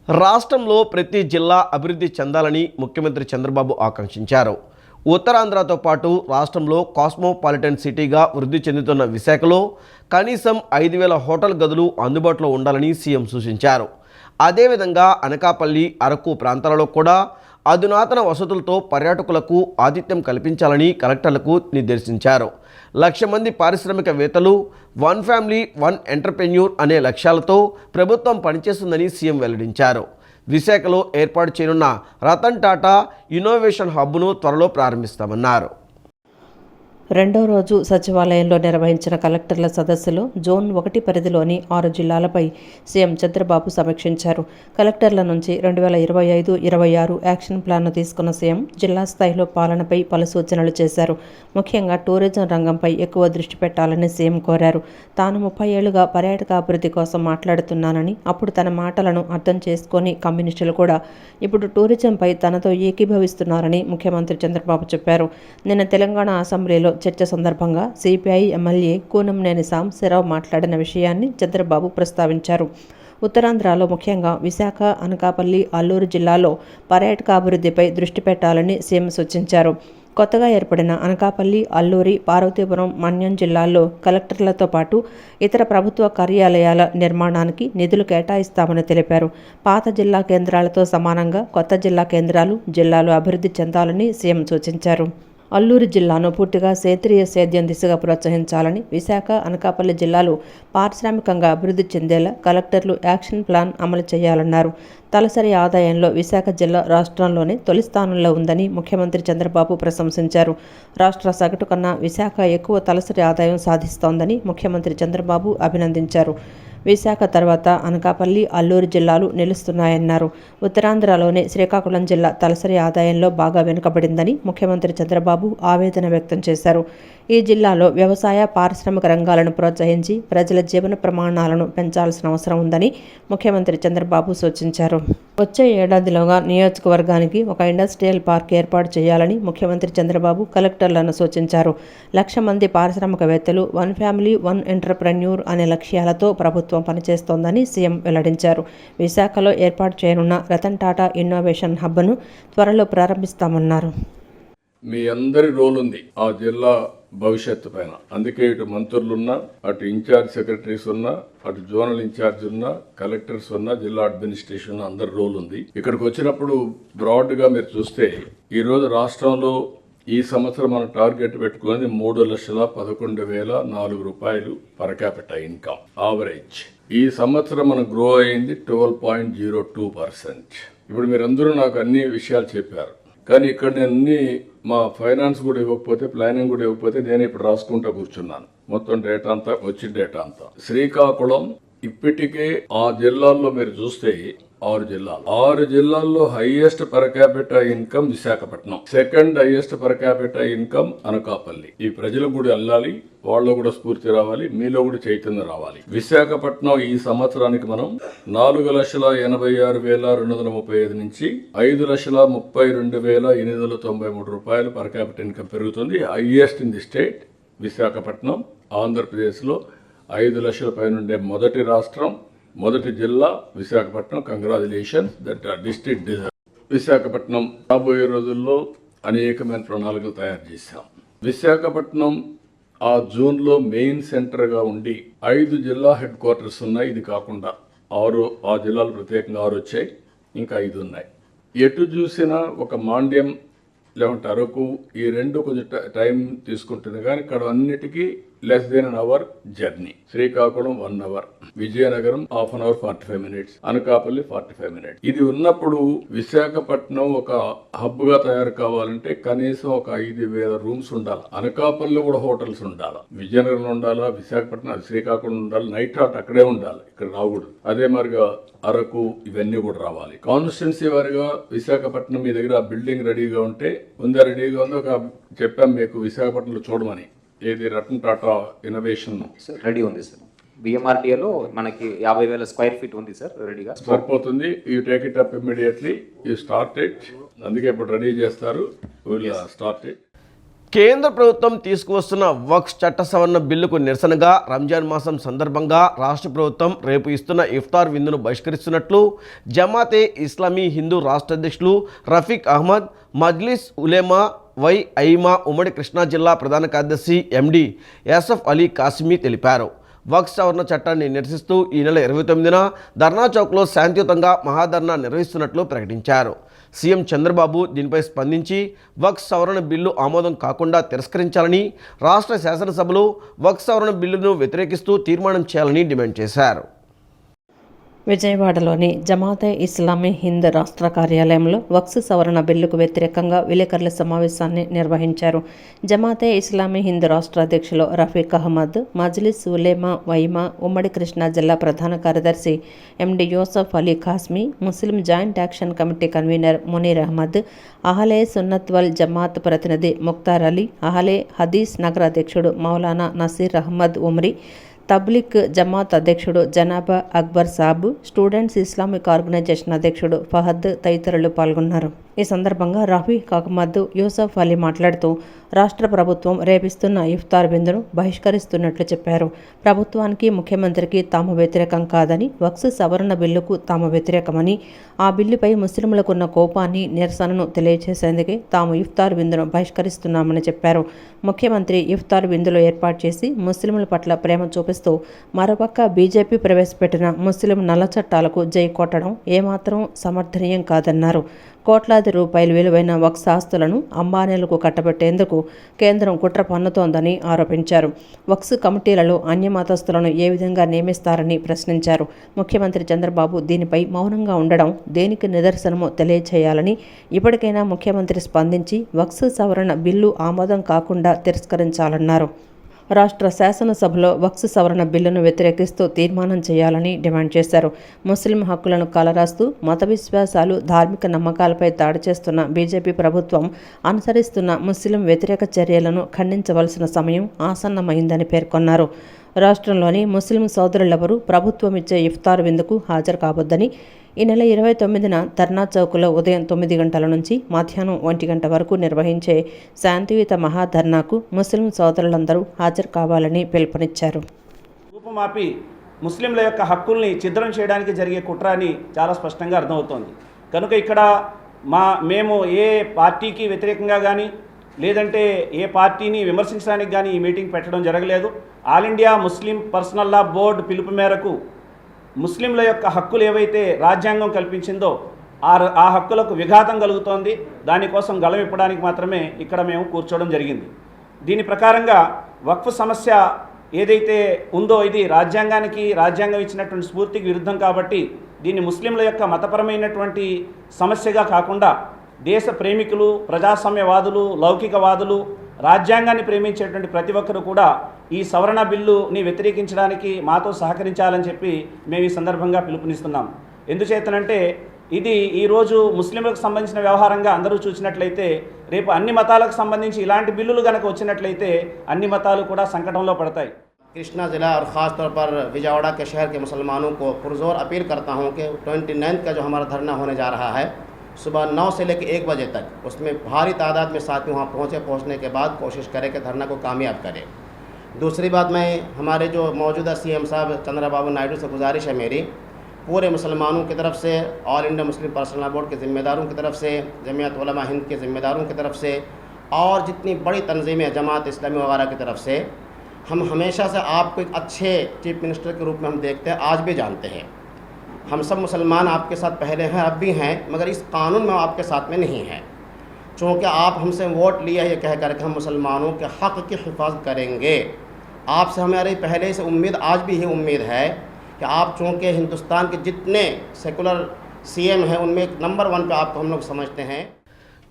రాష్ట్రంలో ప్రతి జిల్లా అభివృద్ధి చెందాలని ముఖ్యమంత్రి చంద్రబాబు ఆకాంక్షించారు. ఉత్తరాంధ్రతో పాటు రాష్ట్రంలో కాస్మోపాలిటన్ సిటీగా వృద్ధి చెందుతున్న విశాఖలో కనీసం 5,000 హోటల్ గదులు అందుబాటులో ఉండాలని సీఎం సూచించారు. అదేవిధంగా అనకాపల్లి, అరకు ప్రాంతాలలో కూడా అధునాతన వసతులతో పర్యాటకులకు ఆతిథ్యం కల్పించాలని కలెక్టర్లకు నిర్దేశించారు. 1,00,000 మంది పారిశ్రామికవేత్తలు, 1 ఫ్యామిలీ 1 ఎంటర్‌ప్రెన్యూర్ అనే లక్ష్యాలతో ప్రభుత్వం పనిచేస్తుందని సీఎం వెల్లడించారు. విశాఖలో ఏర్పాటు చేయనున్న రతన్ టాటా ఇన్నోవేషన్ హబ్ను త్వరలో ప్రారంభిస్తామన్నారు. రెండో రోజు సచివాలయంలో నిర్వహించిన కలెక్టర్ల సదస్సులో జోన్ 1 పరిధిలోని 6 జిల్లాలపై సీఎం చంద్రబాబు సమీక్షించారు. కలెక్టర్ల నుంచి 2025-26 యాక్షన్ ప్లాన్ను తీసుకున్న సీఎం జిల్లా స్థాయిలో పాలనపై పలు సూచనలు చేశారు. ముఖ్యంగా టూరిజం రంగంపై ఎక్కువ దృష్టి పెట్టాలని సీఎం కోరారు. తాను 30 ఏళ్లుగా పర్యాటక అభివృద్ధి కోసం మాట్లాడుతున్నానని, అప్పుడు తన మాటలను అర్థం చేసుకొని కమ్యూనిస్టులు కూడా ఇప్పుడు టూరిజంపై తనతో ఏకీభవిస్తున్నారని ముఖ్యమంత్రి చంద్రబాబు చెప్పారు. నిన్న తెలంగాణ అసెంబ్లీలో చర్చ సందర్భంగా సిపిఐ ఎమ్మెల్యే కూనంనేని సాంబశివరావు మాట్లాడిన విషయాన్ని చంద్రబాబు ప్రస్తావించారు. ఉత్తరాంధ్రలో ముఖ్యంగా విశాఖ, అనకాపల్లి, అల్లూరు జిల్లాలో పర్యాటక అభివృద్ధిపై దృష్టి పెట్టాలని సీఎం సూచించారు. కొత్తగా ఏర్పడిన అనకాపల్లి, అల్లూరి, పార్వతీపురం, మన్యం జిల్లాల్లో కలెక్టర్లతో పాటు ఇతర ప్రభుత్వ కార్యాలయాల నిర్మాణానికి నిధులు కేటాయిస్తామని తెలిపారు. పాత జిల్లా కేంద్రాలతో సమానంగా కొత్త జిల్లా జిల్లాలు అభివృద్ధి చెందాలని సీఎం సూచించారు. అల్లూరు జిల్లాను పూర్తిగా సేంద్రియ సేద్యం దిశగా ప్రోత్సహించాలని, విశాఖ, అనకాపల్లి జిల్లాలు పారిశ్రామికంగా అభివృద్ధి చెందేలా కలెక్టర్లు యాక్షన్ ప్లాన్ అమలు చేయాలన్నారు. తలసరి ఆదాయంలో విశాఖ జిల్లా రాష్ట్రంలోనే తొలి స్థానంలో ఉందని ముఖ్యమంత్రి చంద్రబాబు ప్రశంసించారు. రాష్ట్ర సగటు కన్నా విశాఖ ఎక్కువ తలసరి ఆదాయం సాధిస్తోందని ముఖ్యమంత్రి చంద్రబాబు అభినందించారు. విశాఖ తర్వాత అనకాపల్లి, అల్లూరు జిల్లాలు నిలుస్తున్నాయన్నారు. ఉత్తరాంధ్రలోని శ్రీకాకుళం జిల్లా తలసరి ఆదాయంలో బాగా వెనుకబడిందని ముఖ్యమంత్రి చంద్రబాబు ఆవేదన వ్యక్తం చేశారు. ఈ జిల్లాలో వ్యవసాయ, పారిశ్రామిక రంగాలను ప్రోత్సహించి ప్రజల జీవన ప్రమాణాలను పెంచాల్సిన అవసరం ఉందని ముఖ్యమంత్రి చంద్రబాబు సూచించారు. వచ్చే ఏడాదిలోగా నియోజకవర్గానికి ఒక ఇండస్ట్రియల్ పార్క్ ఏర్పాటు చేయాలని ముఖ్యమంత్రి చంద్రబాబు కలెక్టర్లను సూచించారు. 1,00,000 మంది పారిశ్రామికవేత్తలు, 1 ఫ్యామిలీ 1 ఎంటర్‌ప్రెన్యూర్ అనే లక్ష్యాలతో ప్రభుత్వం పనిచేస్తోందని సీఎం వెల్లడించారు. విశాఖలో ఏర్పాటు చేయనున్న రతన్ టాటా ఇన్నోవేషన్ హబ్ను త్వరలో ప్రారంభిస్తామన్నారు. మీ అందరి రోల్ ఉంది ఆ జిల్లా భవిష్యత్తు పైన. అందుకే ఇటు మంత్రులున్నా, అటు ఇన్ఛార్జ్ సెక్రటరీస్ ఉన్నా, అటు జోనల్ ఇన్ఛార్జ్ ఉన్నా, కలెక్టర్స్ ఉన్నా, జిల్లా అడ్మినిస్ట్రేషన్ అందరి రోల్ ఉంది. ఇక్కడికి వచ్చినప్పుడు బ్రాడ్ గా మీరు చూస్తే ఈ రోజు రాష్ట్రంలో ఈ సంవత్సరం మనం టార్గెట్ పెట్టుకున్నది 3,11,004 రూపాయలు పర్ క్యాపిటల్ ఇన్కమ్ యావరేజ్. ఈ సంవత్సరం మనం గ్రో అయింది 12.02%. ఇప్పుడు మీరందరూ నాకు అన్ని విషయాలు చెప్పారు, కానీ ఇక్కడ నేను అన్ని మా ఫైనాన్స్ కూడా ఇవ్వకపోతే, ప్లానింగ్ కూడా ఇవ్వకపోతే నేను ఇప్పుడు రాసుకుంటా కూర్చున్నాను. మొత్తం డేటా అంతా, వచ్చిన డేటా అంతా. శ్రీకాకుళం ఇప్పటికే ఆ జిల్లాల్లో మీరు చూస్తే 6 జిల్లాల్లో highest per capital income Visakhapatnam, second highest per capital income Anakapalli. ఈ ప్రజలకు కూడా వెళ్ళాలి, వాళ్ళు కూడా స్ఫూర్తి రావాలి, మీలో కూడా చైతన్యం రావాలి. విశాఖపట్నం ఈ సంవత్సరానికి మనం 4,86,235 నుంచి 5,32,893 రూపాయలు పర్ క్యాపిటల్ ఇన్కమ్ పెరుగుతుంది. Highest in the state Visakhapatnam. ఆంధ్రప్రదేశ్లో 5 లక్షల పైన ఉండే మొదటి రాష్ట్రం, మొదటి జిల్లా Visakhapatnam. Congratulation that district deserve. Visakhapatnam రాబోయే రోజుల్లో అనేకమైన ప్రణాళికలు తయారు చేశాం. విశాఖపట్నం ఆ జోన్లో మెయిన్ సెంటర్గా ఉండి 5 జిల్లా హెడ్ క్వార్టర్స్ ఉన్నాయి. ఇది కాకుండా 6 ఆ జిల్లాలు ప్రత్యేకంగా 6 వచ్చాయి, ఇంకా 5 ఉన్నాయి. ఎటు చూసినా ఒక మాండ్యం లేకుంటే అరకు, ఈ రెండు కొంచెం టైం తీసుకుంటుంది, కానీ ఇక్కడ అన్నిటికీ less than an hour journey. Srikakulam 1 hour, Vizianagaram 1/2 hour 45 minutes, Anakapalli 45 minutes. ఇది ఉన్నప్పుడు విశాఖపట్నం ఒక హబ్ గా తయారు కావాలంటే కనీసం ఒక 5,000 రూమ్స్ ఉండాలి. అనకాపల్లి కూడా హోటల్స్ ఉండాలి, విజయనగరంలో ఉండాలా, విశాఖపట్నం, శ్రీకాకుళం ఉండాలి, నైట్ హాట్ అక్కడే ఉండాలి, ఇక్కడ రాకూడదు. అదే మరిగా అరకు, ఇవన్నీ కూడా రావాలి. కాన్స్టిట్యున్సీ వారిగా విశాఖపట్నం మీ దగ్గర బిల్డింగ్ రెడీగా ఉంటే రెడీగా ఉందో ఒక చెప్పాం మీకు విశాఖపట్నంలో చూడమని. ఏది రతన్ టాటా ఇన్నోవేషన్ రెడీ ఉంది సార్. బిఎంఆర్టీఏలో మనకి 50,000 స్క్వేర్ ఫీట్ ఉంది సార్, రెడీగా సరిపోతుంది. You take it up immediately, you start it. అందుకే ఇప్పుడు రెడీ చేస్తారు, విల్ స్టార్ట్ ఇట్. కేంద్ర ప్రభుత్వం తీసుకువస్తున్న వక్ఫ్ చట్ట సవరణ బిల్లుకు నిరసనగా రంజాన్ మాసం సందర్భంగా రాష్ట్ర ప్రభుత్వం రేపు ఇస్తున్న ఇఫ్తార్ విందును బహిష్కరిస్తున్నట్లు జమాతే ఇస్లామీ హిందూ రాష్ట్ర అధ్యక్షులు రఫీక్ అహ్మద్, మజ్లిస్ ఉలేమా వై ఐమా ఉమ్మడి కృష్ణా జిల్లా ప్రధాన కార్యదర్శి ఎండి యాసఫ్ అలీ కాసిమీ తెలిపారు. వక్ఫ్ సవరణ చట్టాన్ని నిరసిస్తూ ఈ నెల 29న ధర్నా చౌక్లో శాంతియుతంగా మహాధర్నా నిర్వహిస్తున్నట్లు ప్రకటించారు. సీఎం చంద్రబాబు దీనిపై స్పందించి వక్ఫ్ సవరణ బిల్లు ఆమోదం కాకుండా తిరస్కరించాలని, రాష్ట్ర శాసనసభలో వక్ఫ్ సవరణ బిల్లును వ్యతిరేకిస్తూ తీర్మానం చేయాలని డిమాండ్ చేశారు. విజయవాడలోని జమాతే ఇస్లామీ హింద్ రాష్ట్ర కార్యాలయంలో వక్ఫ్ సవరణ బిల్లుకు వ్యతిరేకంగా విలేకరుల సమావేశాన్ని నిర్వహించారు. జమాతే ఇస్లామీ హింద్ రాష్ట్ర అధ్యక్షులు రఫీక్ అహ్మద్, మజ్లిస్ ఉలేమా వైమా ఉమ్మడి కృష్ణా జిల్లా ప్రధాన కార్యదర్శి MD Yusuf Ali Qasmi, Muslim joint action committee convener Munir Ahmed, Ahle Sunnat wal Jamaat ప్రతినిధి ముక్తార్ అలీ, అహలే హదీస్ నగర అధ్యక్షుడు మౌలానా నసీర్ అహ్మద్ ఉమ్రీ, తబ్లిక్ జమాత్ అధ్యక్షుడు జనాబా అక్బర్ సాబ్, స్టూడెంట్స్ ఇస్లామిక్ ఆర్గనైజేషన్ అధ్యక్షుడు ఫహద్ తదితరులు పాల్గొన్నారు. ఈ సందర్భంగా రఫీక్ అహ్మద్, యూసఫ్ అలీ మాట్లాడుతూ రాష్ట్ర ప్రభుత్వం రేపిస్తున్న ఇఫ్తార్ విందును బహిష్కరిస్తున్నట్లు చెప్పారు. ప్రభుత్వానికి, ముఖ్యమంత్రికి తాము వ్యతిరేకం కాదని, వక్ఫ్ సవరణ బిల్లుకు తాము వ్యతిరేకమని, ఆ బిల్లుపై ముస్లింలకున్న కోపాన్ని, నిరసనను తెలియజేసేందుకే తాము ఇఫ్తార్ విందును బహిష్కరిస్తున్నామని చెప్పారు. ముఖ్యమంత్రి ఇఫ్తార్ విందులో ఏర్పాటు చేసి ముస్లింల పట్ల ప్రేమ చూపిస్తూ మరోపక్క బీజేపీ ప్రవేశపెట్టిన ముస్లిం నల్ల చట్టాలకు జై కొట్టడం ఏమాత్రం సమర్థనీయం కాదన్నారు. కోట్లాది రూపాయలు విలువైన వక్ఫ్ ఆస్తులను అంబానీలకు కట్టబెట్టేందుకు కేంద్రం కుట్ర పన్నుతోందని ఆరోపించారు. వక్ఫ్ కమిటీలలో అన్యమతస్థులను ఏ విధంగా నియమిస్తారని ప్రశ్నించారు. ముఖ్యమంత్రి చంద్రబాబు దీనిపై మౌనంగా ఉండడం దేనికి నిదర్శనమో తెలియచేయాలని, ఇప్పటికైనా ముఖ్యమంత్రి స్పందించి వక్ఫ్ సవరణ బిల్లు ఆమోదం కాకుండా తిరస్కరించాలన్నారు. రాష్ట్ర శాసనసభలో వక్ఫ్ సవరణ బిల్లును వ్యతిరేకిస్తూ తీర్మానం చేయాలని డిమాండ్ చేశారు. ముస్లిం హక్కులను కలరాస్తూ మత విశ్వాసాలు, ధార్మిక నమ్మకాలపై దాడి చేస్తున్న బీజేపీ ప్రభుత్వం అనుసరిస్తున్న ముస్లిం వ్యతిరేక చర్యలను ఖండించవలసిన సమయం ఆసన్నమైందని పేర్కొన్నారు. రాష్ట్రంలోని ముస్లిం సోదరులెవరూ ప్రభుత్వం ఇచ్చే ఇఫ్తార్ విందుకు హాజరు కావద్దని, ఈ నెల 29న ధర్నా చౌక్లో ఉదయం 9 గంటల నుంచి మధ్యాహ్నం 1 గంట వరకు నిర్వహించే శాంతియుత మహాధర్నాకు ముస్లిం సోదరులందరూ హాజరు కావాలని పిలుపునిచ్చారు. రూపుమాపి ముస్లింల యొక్క హక్కుల్ని ఛిద్రం చేయడానికి జరిగే కుట్ర అని చాలా స్పష్టంగా అర్థమవుతోంది. కనుక ఇక్కడ మేము ఏ పార్టీకి వ్యతిరేకంగా కానీ, లేదంటే ఏ పార్టీని విమర్శించడానికి కానీ ఈ మీటింగ్ పెట్టడం జరగలేదు. ఆల్ ఇండియా ముస్లిం పర్సనల్ లా బోర్డు పిలుపు మేరకు ముస్లింల యొక్క హక్కులు ఏవైతే రాజ్యాంగం కల్పించిందో ఆ హక్కులకు విఘాతం కలుగుతోంది. దానికోసం గళం ఇప్పడానికి మాత్రమే ఇక్కడ మేము కూర్చోవడం జరిగింది. దీని ప్రకారంగా వక్ఫ్ సమస్య ఏదైతే ఉందో ఇది రాజ్యాంగం ఇచ్చినటువంటి స్ఫూర్తికి విరుద్ధం కాబట్టి దీన్ని ముస్లింల యొక్క మతపరమైనటువంటి సమస్యగా కాకుండా దేశ ప్రేమికులు, ప్రజాస్వామ్యవాదులు, లౌకికవాదులు, రాజ్యాంగాన్ని ప్రేమించేటువంటి ప్రతి ఒక్కరు కూడా ఈ సవరణ బిల్లుని వ్యతిరేకించడానికి మాతో సహకరించాలని చెప్పి మేము ఈ సందర్భంగా పిలుపునిస్తున్నాం. ఎందుచేతనంటే ఇది ఈరోజు ముస్లింలకు సంబంధించిన వ్యవహారంగా అందరూ చూసినట్లయితే రేపు అన్ని మతాలకు సంబంధించి ఇలాంటి బిల్లులు కనుక వచ్చినట్లయితే అన్ని మతాలు కూడా సంకటంలో పడతాయి. कृष्णा ज़िला और ख़ास तौर पर विजयवाड़ा के शहर के मुसलमानों को पुरज़ोर अपील करता हूं कि 29 का जो हमारा धरना होने जा रहा है सुबह 9 से लेकर 1 बजे तक, उसमें भारी तादाद में साथी वहाँ पहुँचने के बाद कोशिश करें कि धरना को कामयाब करें। दूसरी बात, मैं हमारे जो मौजूदा सीएम साहब चंद्रबाबू नायडू से गुजारिश है मेरी, पूरे मुसलमानों की तरफ से, all India Muslim personal law board के ज़िम्मेदारों की तरफ से, जमीयत उलमा हिंद के ज़िम्मेदारों की तरफ से और जितनी बड़ी तंजीमें जमात इस्लामी वगैरह की तरफ से, हम हमेशा से आपको एक अच्छे चीफ मिनिस्टर के रूप में हम देखते हैं, आज भी जानते हैं। हम सब मुसलमान आपके साथ पहले हैं, अब भी हैं, मगर इस कानून में आपके साथ में नहीं हैं। चूँकि आप हमसे वोट लिए ये कह कर के हम मुसलमानों के हक़ की हिफाजत करेंगे, आपसे हमारी पहले से उम्मीद, आज भी यही उम्मीद है कि आप चूँकि हिंदुस्तान के जितने सेकुलर सीएम हैं उनमें नंबर 1 पे आपको हम लोग समझते हैं।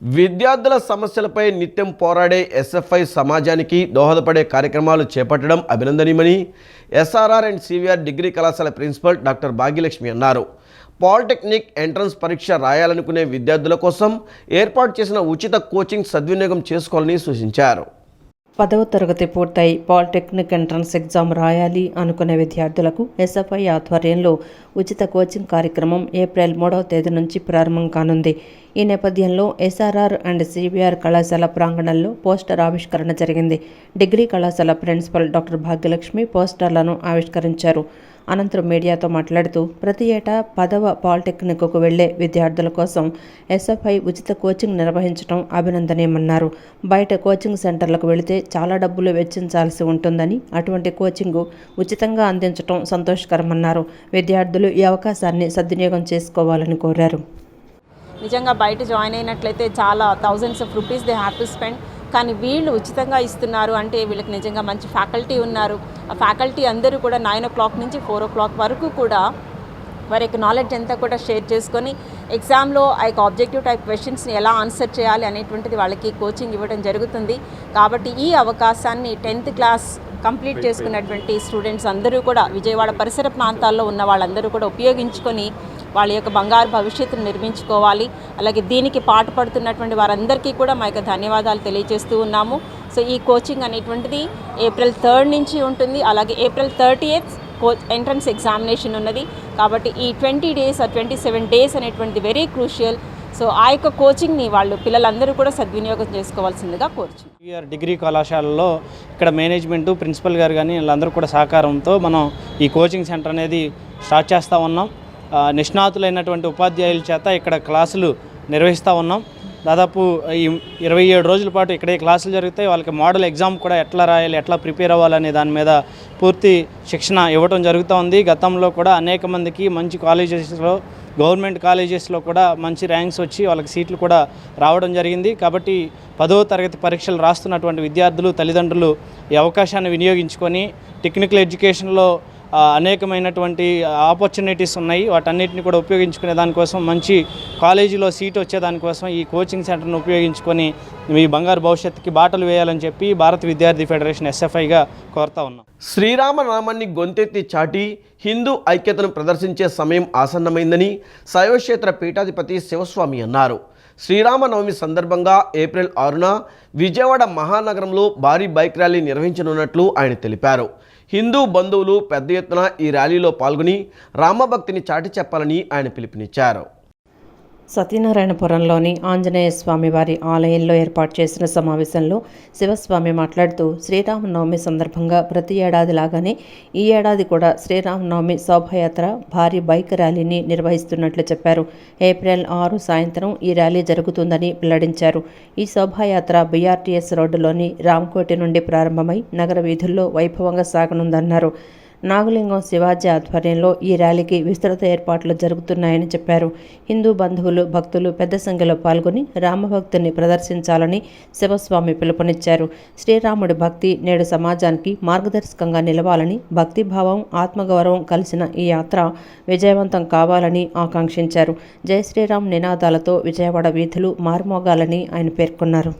విద్యార్థుల సమస్యలపై నిత్యం పోరాడే ఎస్ఎఫ్ఐ సమాజానికి దోహదపడే కార్యక్రమాలు చేపట్టడం అభినందనీయమని ఎస్ఆర్ఆర్ అండ్ సివిఆర్ డిగ్రీ కళాశాల ప్రిన్సిపల్ డాక్టర్ భాగ్యలక్ష్మి అన్నారు. పాలిటెక్నిక్ ఎంట్రన్స్ పరీక్ష రాయాలనుకునే విద్యార్థుల కోసం ఏర్పాటు చేసిన ఉచిత కోచింగ్ సద్వినియోగం చేసుకోవాలని సూచించారు. 10వ తరగతి పూర్తయి పాలిటెక్నిక్ ఎంట్రన్స్ ఎగ్జామ్ రాయాలి అనుకునే విద్యార్థులకు ఎస్ఎఫ్ఐ ఆధ్వర్యంలో ఉచిత కోచింగ్ కార్యక్రమం ఏప్రిల్ 3వ తేదీ నుంచి ప్రారంభం కానుంది. ఈ నేపథ్యంలో ఎస్ఆర్ఆర్ అండ్ సిబిఆర్ కళాశాల ప్రాంగణంలో పోస్టర్ ఆవిష్కరణ జరిగింది. డిగ్రీ కళాశాల ప్రిన్సిపల్ డాక్టర్ భాగ్యలక్ష్మి పోస్టర్లను ఆవిష్కరించారు. అనంతరం మీడియాతో మాట్లాడుతూ ప్రతి ఏటా 10వ పాలిటెక్నిక్కు వెళ్లే విద్యార్థుల కోసం ఎస్ఎఫ్ఐ ఉచిత కోచింగ్ నిర్వహించడం అభినందనీయమన్నారు. బయట కోచింగ్ సెంటర్లకు వెళితే చాలా డబ్బులు వెచ్చించాల్సి ఉంటుందని, అటువంటి కోచింగ్ ఉచితంగా అందించడం సంతోషకరమన్నారు. విద్యార్థులు ఈ అవకాశాన్ని సద్వినియోగం చేసుకోవాలని కోరారు. నిజంగా బయట జాయిన్ అయినట్లయితే చాలా thousands of rupees they have to spend. కానీ వీళ్ళు ఉచితంగా ఇస్తున్నారు అంటే వీళ్ళకి నిజంగా మంచి ఫ్యాకల్టీ ఉన్నారు. ఆ ఫ్యాకల్టీ అందరూ కూడా 9 o'clock నుంచి 4 o'clock వరకు కూడా వారి యొక్క నాలెడ్జ్ అంతా కూడా షేర్ చేసుకొని ఎగ్జామ్లో ఆ యొక్క ఆబ్జెక్టివ్ టైప్ క్వశ్చన్స్ని ఎలా ఆన్సర్ చేయాలి అనేటువంటిది వాళ్ళకి కోచింగ్ ఇవ్వడం జరుగుతుంది. కాబట్టి ఈ అవకాశాన్ని 10th క్లాస్ కంప్లీట్ చేసుకున్నటువంటి స్టూడెంట్స్ అందరూ కూడా విజయవాడ పరిసర ప్రాంతాల్లో ఉన్న వాళ్ళందరూ కూడా ఉపయోగించుకొని వాళ్ళ యొక్క బంగారు భవిష్యత్తును నిర్మించుకోవాలి. అలాగే దీనికి పాటుపడుతున్నటువంటి వారందరికీ కూడా మా యొక్క ధన్యవాదాలు తెలియజేస్తూ ఉన్నాము. సో ఈ కోచింగ్ అనేటువంటిది April 3rd నుంచి ఉంటుంది. అలాగే April 30th ఎంట్రన్స్ ఎగ్జామినేషన్ ఉన్నది. కాబట్టి ఈ 20 days ఆ 27 days అనేటువంటిది వెరీ క్రూషియల్. సో ఆ యొక్క కోచింగ్ని వాళ్ళు పిల్లలందరూ కూడా సద్వినియోగం చేసుకోవాల్సిందిగా కోరుచు. డిగ్రీ కళాశాలలో ఇక్కడ మేనేజ్మెంటు ప్రిన్సిపల్ గారు కానీ వీళ్ళందరూ కూడా సహకారంతో మనం ఈ కోచింగ్ సెంటర్ అనేది స్టార్ట్ చేస్తూ ఉన్నాం. నిష్ణాతులైనటువంటి ఉపాధ్యాయుల చేత ఇక్కడ క్లాసులు నిర్వహిస్తూ ఉన్నాం. దాదాపు ఈ 27 రోజుల పాటు ఇక్కడే క్లాసులు జరుగుతాయి. వాళ్ళకి మోడల్ ఎగ్జామ్ కూడా ఎట్లా రాయాలి, ఎట్లా ప్రిపేర్ అవ్వాలనే దాని మీద పూర్తి శిక్షణ ఇవ్వడం జరుగుతూ ఉంది. గతంలో కూడా అనేక మందికి మంచి కాలేజెస్లో, గవర్నమెంట్ కాలేజెస్లో కూడా మంచి ర్యాంక్స్ వచ్చి వాళ్ళకి సీట్లు కూడా రావడం జరిగింది. కాబట్టి 10వ తరగతి పరీక్షలు రాస్తున్నటువంటి విద్యార్థులు, తల్లిదండ్రులు ఈ అవకాశాన్ని వినియోగించుకొని టెక్నికల్ ఎడ్యుకేషన్లో అనేకమైనటువంటి ఆపర్చునిటీస్ ఉన్నాయి. వాటన్నిటిని కూడా ఉపయోగించుకునే దానికోసం, మంచి కాలేజీలో సీట్ వచ్చేదానికోసం ఈ కోచింగ్ సెంటర్ను ఉపయోగించుకొని మీ బంగారు భవిష్యత్తుకి బాటలు వేయాలని చెప్పి భారత విద్యార్థి ఫెడరేషన్ ఎస్ఎఫ్ఐగా కోరుతా ఉన్నాం. శ్రీరామనామాన్ని గొంతెత్తి చాటి హిందూ ఐక్యతను ప్రదర్శించే సమయం ఆసన్నమైందని శైవక్షేత్ర పీఠాధిపతి శివస్వామి అన్నారు. శ్రీరామనవమి సందర్భంగా April 6న విజయవాడ మహానగరంలో భారీ బైక్ ర్యాలీ నిర్వహించనున్నట్లు ఆయన తెలిపారు. హిందూ బంధువులు పెద్ద ఎత్తున ఈ ర్యాలీలో పాల్గొని రామభక్తిని చాటి చెప్పాలని ఆయన పిలుపునిచ్చారు. సత్యనారాయణపురంలోని ఆంజనేయ స్వామి వారి ఆలయంలో ఏర్పాటు చేసిన సమావేశంలో శివస్వామి మాట్లాడుతూ శ్రీరామనవమి సందర్భంగా ప్రతి ఏడాది లాగానే ఈ ఏడాది కూడా శ్రీరామనవమి శోభాయాత్ర భారీ బైక్ ర్యాలీని నిర్వహిస్తున్నట్లు చెప్పారు. April 6 సాయంత్రం ఈ ర్యాలీ జరుగుతుందని వెల్లడించారు. ఈ శోభాయాత్ర BRTS రోడ్డులోని రామ్కోటి నుండి ప్రారంభమై నగర వీధుల్లో వైభవంగా సాగనుందన్నారు. నాగలింగం శివాజీ ఆధ్వర్యంలో ఈ ర్యాలీకి విస్తృత ఏర్పాట్లు జరుగుతున్నాయని చెప్పారు. హిందూ బంధువులు, భక్తులు పెద్ద సంఖ్యలో పాల్గొని రామభక్తిని ప్రదర్శించాలని శివస్వామి పిలుపునిచ్చారు. శ్రీరాముడి భక్తి నేడు సమాజానికి మార్గదర్శకంగా నిలవాలని, భక్తిభావం, ఆత్మగౌరవం కలిసిన ఈ యాత్ర విజయవంతం కావాలని ఆకాంక్షించారు. జై శ్రీరామ్ నినాదాలతో విజయవాడ వీధులు మారుమోగాలని ఆయన పేర్కొన్నారు.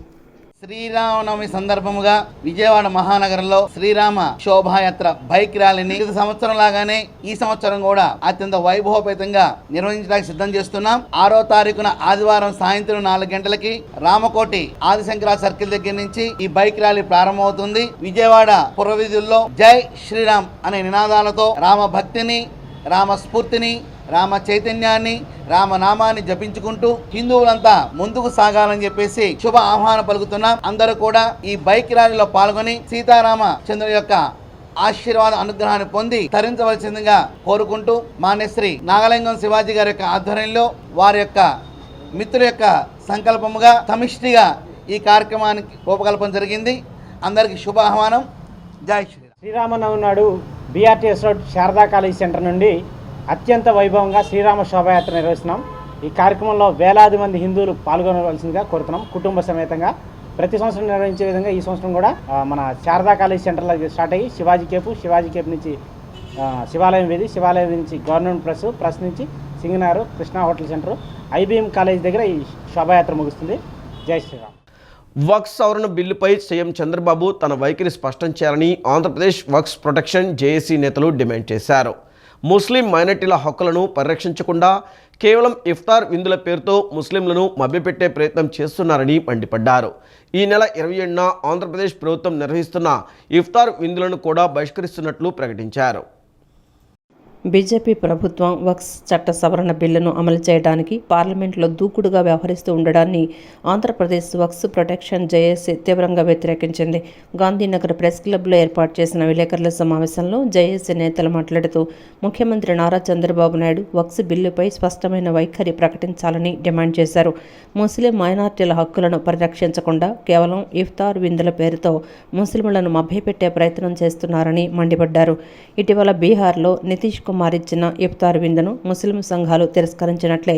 శ్రీరామనవమి సందర్భముగా విజయవాడ మహానగరంలో శ్రీరామ శోభాయాత్ర బైక్ ర్యాలీని గత సంవత్సరం లాగానే ఈ సంవత్సరం కూడా అత్యంత వైభవపేతంగా నిర్వహించడానికి సిద్ధం చేస్తున్నాం. 6వ తారీఖున ఆదివారం సాయంత్రం 4 గంటలకి రామకోటి ఆదిశంకర సర్కిల్ దగ్గర నుంచి ఈ బైక్ ర్యాలీ ప్రారంభమవుతుంది. విజయవాడ పురవీధుల్లో జై శ్రీరామ్ అనే నినాదాలతో రామ భక్తిని, రామ స్ఫూర్తిని, రామ చైతన్యాన్ని, రామనామాన్ని జపించుకుంటూ హిందువులంతా ముందుకు సాగాలని చెప్పేసి శుభ ఆహ్వానం పలుకుతున్నాం. అందరూ కూడా ఈ బైక్ ర్యాలీలో పాల్గొని సీతారామ చంద్రుడి యొక్క ఆశీర్వాద అనుగ్రహాన్ని పొంది తరించవలసిందిగా కోరుకుంటూ మాన్యశ్రీ నాగలింగం శివాజీ గారి యొక్క ఆధ్వర్యంలో వారి యొక్క మిత్రుల యొక్క సంకల్పముగా సమిష్టిగా ఈ కార్యక్రమానికి రూపకల్పన జరిగింది. అందరికీ శుభ ఆహ్వానం. జై శ్రీరామ్. శ్రీరామనవమి నాడు BRTS road Sharada college centre నుండి అత్యంత వైభవంగా శ్రీరామ శోభాయాత్ర నిర్వహిస్తున్నాం. ఈ కార్యక్రమంలో వేలాది మంది హిందువులు పాల్గొనవలసిందిగా కోరుతున్నాం. కుటుంబ సమేతంగా ప్రతి సంవత్సరం నిర్వహించే విధంగా ఈ సంవత్సరం కూడా మన శారదా కాలేజ్ సెంటర్లో స్టార్ట్ అయ్యి శివాజీ కేప్ నుంచి శివాలయం వీధి, శివాలయం నుంచి గవర్నమెంట్ ప్రెస్ నుంచి Singh Nagar Krishna hotel centre, IBM college దగ్గర ఈ శోభాయాత్ర ముగుస్తుంది. జై శ్రీరామ్. వక్ఫ్ సవరణ బిల్లుపై సీఎం చంద్రబాబు తన వైఖరి స్పష్టం చేయాలని ఆంధ్రప్రదేశ్ వక్ఫ్ ప్రొటెక్షన్ జేఏసీ నేతలు డిమాండ్ చేశారు. ముస్లిం మైనార్టీల హక్కులను పరిరక్షించకుండా కేవలం ఇఫ్తార్ విందుల పేరుతో ముస్లింలను మభ్యపెట్టే ప్రయత్నం చేస్తున్నారని మండిపడ్డారు. ఈ నెల 27న ఆంధ్రప్రదేశ్ ప్రభుత్వం నిర్వహిస్తున్న ఇఫ్తార్ విందులను కూడా బహిష్కరిస్తున్నట్లు ప్రకటించారు. బీజేపీ ప్రభుత్వం వక్ఫ్ చట్ట సవరణ బిల్లును అమలు చేయడానికి పార్లమెంట్లో దూకుడుగా వ్యవహరిస్తూ ఉండడాన్ని ఆంధ్రప్రదేశ్ వక్ఫ్ ప్రొటెక్షన్ జేఏసీ తీవ్రంగా వ్యతిరేకించింది. గాంధీనగర్ ప్రెస్ క్లబ్లో ఏర్పాటు చేసిన విలేకరుల సమావేశంలో జేఏసీ నేతలు మాట్లాడుతూ ముఖ్యమంత్రి నారా చంద్రబాబు నాయుడు వక్ఫ్ బిల్లుపై స్పష్టమైన వైఖరి ప్రకటించాలని డిమాండ్ చేశారు. ముస్లిం మైనార్టీల హక్కులను పరిరక్షించకుండా కేవలం ఇఫ్తార్ విందుల పేరుతో ముస్లింలను మభ్యపెట్టే ప్రయత్నం చేస్తున్నారని మండిపడ్డారు. ఇటీవల బీహార్లో నితీష్ కుమార్ ఇచ్చిన ఇఫ్తార్ విందును ముస్లిం సంఘాలు తిరస్కరించినట్లే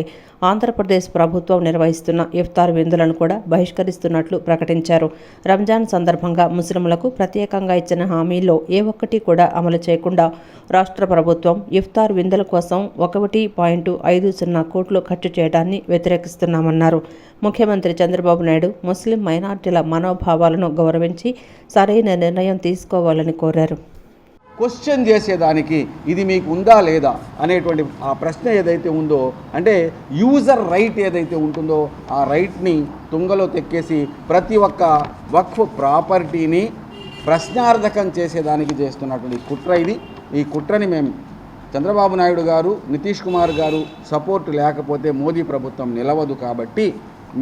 ఆంధ్రప్రదేశ్ ప్రభుత్వం నిర్వహిస్తున్న ఇఫ్తార్ విందులను కూడా బహిష్కరిస్తున్నట్లు ప్రకటించారు. రంజాన్ సందర్భంగా ముస్లింలకు ప్రత్యేకంగా ఇచ్చిన హామీల్లో ఏ ఒక్కటి కూడా అమలు చేయకుండా రాష్ట్ర ప్రభుత్వం ఇఫ్తార్ విందుల కోసం 1.50 కోట్లు ఖర్చు చేయడాన్ని వ్యతిరేకిస్తున్నామన్నారు. ముఖ్యమంత్రి చంద్రబాబు నాయుడు ముస్లిం మైనార్టీల మనోభావాలను గౌరవించి సరైన నిర్ణయం తీసుకోవాలని కోరారు. క్వశ్చన్ చేసేదానికి ఇది మీకు ఉందా లేదా అనేటువంటి ఆ ప్రశ్న ఏదైతే ఉందో, అంటే యూజర్ రైట్ ఏదైతే ఉంటుందో ఆ రైట్ని తుంగలో తెక్కేసి ప్రతి ఒక్క వక్ఫ్ ప్రాపర్టీని ప్రశ్నార్థకం చేసేదానికి చేస్తున్నటువంటి కుట్ర ఇది. ఈ కుట్రని మేము చంద్రబాబు నాయుడు గారు, నితీష్ కుమార్ గారు సపోర్ట్ లేకపోతే మోదీ ప్రభుత్వం నిలవదు. కాబట్టి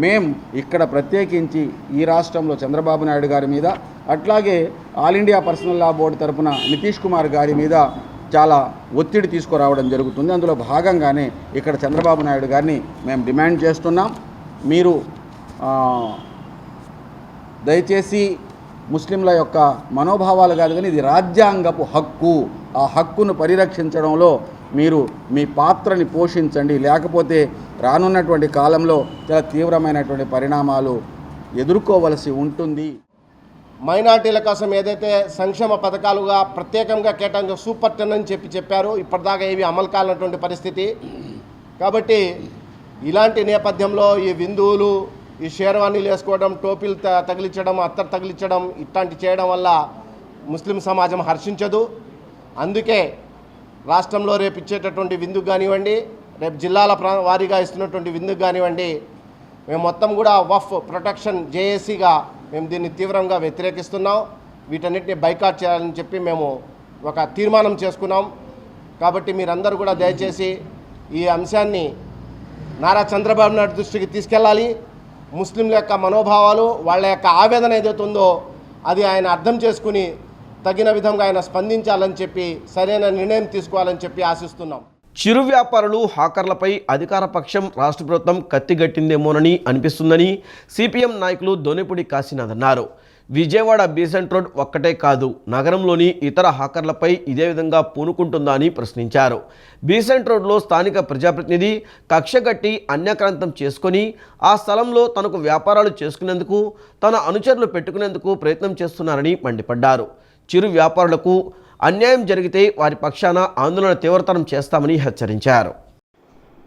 మేము ఇక్కడ ప్రత్యేకించి ఈ రాష్ట్రంలో చంద్రబాబు నాయుడు గారి మీద, అట్లాగే ఆల్ ఇండియా పర్సనల్ లా బోర్డు తరఫున నితీష్ కుమార్ గారి మీద చాలా ఒత్తిడి తీసుకురావడం జరుగుతుంది. అందులో భాగంగానే ఇక్కడ చంద్రబాబు నాయుడు గారిని మేము డిమాండ్ చేస్తున్నాం. మీరు దయచేసి ముస్లింల యొక్క మనోభావాలు కాదు, కానీ ఇది రాజ్యాంగపు హక్కు. ఆ హక్కును పరిరక్షించడంలో మీరు మీ పాత్రని పోషించండి. లేకపోతే రానున్నటువంటి కాలంలో చాలా తీవ్రమైనటువంటి పరిణామాలు ఎదుర్కోవలసి ఉంటుంది. మైనార్టీల కోసం ఏదైతే సంక్షేమ పథకాలుగా ప్రత్యేకంగా కేటాయించిన సూపర్ 10 అని చెప్పారు, ఇప్పటిదాకా ఏవి అమలు కానటువంటి పరిస్థితి. కాబట్టి ఇలాంటి నేపథ్యంలో ఈ విందువులు, ఈ షేర్వానీలు వేసుకోవడం, టోపీలు తగిలించడం, అత్తర్ తగిలించడం ఇట్లాంటి చేయడం వల్ల ముస్లిం సమాజం హర్షించదు. అందుకే రాష్ట్రంలో రేపు ఇచ్చేటటువంటి విందుకు కానివ్వండి, రేపు జిల్లాల వారీగా ఇస్తున్నటువంటి విందుకు కానివ్వండి, మేము మొత్తం కూడా వక్ఫ్ ప్రొటెక్షన్ జేఏసీగా మేము దీన్ని తీవ్రంగా వ్యతిరేకిస్తున్నాం. వీటన్నిటిని బైకాట్ చేయాలని చెప్పి మేము ఒక తీర్మానం చేసుకున్నాం. కాబట్టి మీరందరూ కూడా దయచేసి ఈ అంశాన్ని నారా చంద్రబాబు నాయుడు దృష్టికి తీసుకెళ్ళాలి. ముస్లింల యొక్క మనోభావాలు, వాళ్ళ యొక్క ఆవేదన ఏదైతే ఉందో అది ఆయన అర్థం చేసుకుని తగిన విధంగా ఆయన స్పందించాలని చెప్పి సరైన నిర్ణయం తీసుకోవాలని చెప్పి ఆశిస్తున్నాం. చిరు వ్యాపారులు హాకర్లపై అధికార పక్షం రాష్ట్ర ప్రభుత్వం కత్తిగట్టిందేమోనని అనిపిస్తుందని సిపిఎం నాయకులు దోనేపూడి కాశీనాథ్ అన్నారు. విజయవాడ బీసెంట్ రోడ్ ఒక్కటే కాదు, నగరంలోని ఇతర హాకర్లపై ఇదే విధంగా పూనుకుంటుందా అని ప్రశ్నించారు. బీసెంట్ రోడ్లో స్థానిక ప్రజాప్రతినిధి కక్షగట్టి అన్యాక్రాంతం చేసుకొని ఆ స్థలంలో తనకు వ్యాపారాలు చేసుకునేందుకు, తన అనుచరులు పెట్టుకునేందుకు ప్రయత్నం చేస్తున్నారని మండిపడ్డారు. చిరు వ్యాపారులకు అన్యాయం జరిగితే వారి పక్షాన ఆందోళన తీవ్రతరం చేస్తామని హెచ్చరించారు.